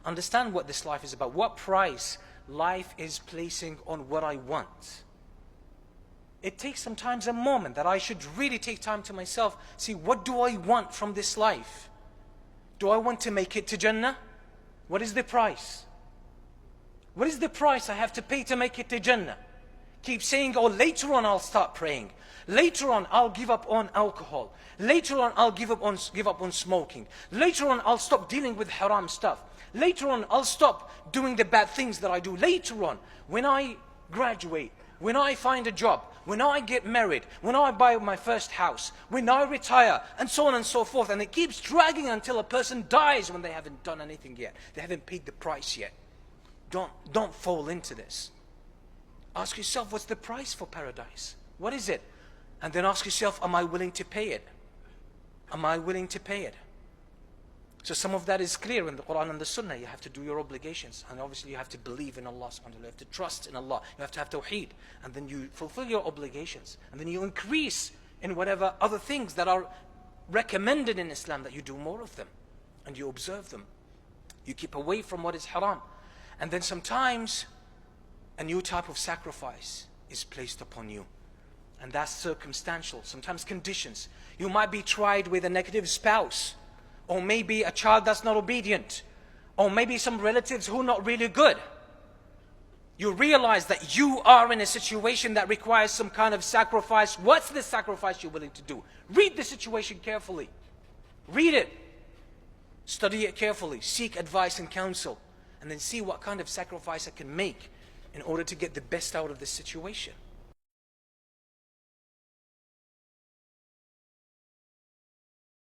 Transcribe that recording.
understand what this life is about, what price life is placing on what I want. It takes sometimes a moment that I should really take time to myself, see what do I want from this life? Do I want to make it to Jannah? What is the price? What is the price I have to pay to make it to Jannah? Keep saying, oh, later on I'll start praying. Later on I'll give up on alcohol. Later on I'll give up on smoking. Later on I'll stop dealing with haram stuff. Later on I'll stop doing the bad things that I do. Later on, when I graduate, when I find a job, when I get married, when I buy my first house, when I retire, and so on and so forth. And it keeps dragging until a person dies when they haven't done anything yet. They haven't paid the price yet. Don't fall into this. Ask yourself, what's the price for paradise? What is it? And then ask yourself, am I willing to pay it? Am I willing to pay it? So some of that is clear in the Quran and the Sunnah. You have to do your obligations. And obviously you have to believe in Allah subhanahu wa ta'ala. You have to trust in Allah. You have to have tawheed. And then you fulfill your obligations. And then you increase in whatever other things that are recommended in Islam, that you do more of them. And you observe them. You keep away from what is haram. And then sometimes a new type of sacrifice is placed upon you. And that's circumstantial, sometimes conditions. You might be tried with a negative spouse, or maybe a child that's not obedient, or maybe some relatives who are not really good. You realize that you are in a situation that requires some kind of sacrifice. What's the sacrifice you're willing to do? Read the situation carefully. Read it. Study it carefully. Seek advice and counsel. And then see what kind of sacrifice I can make in order to get the best out of this situation.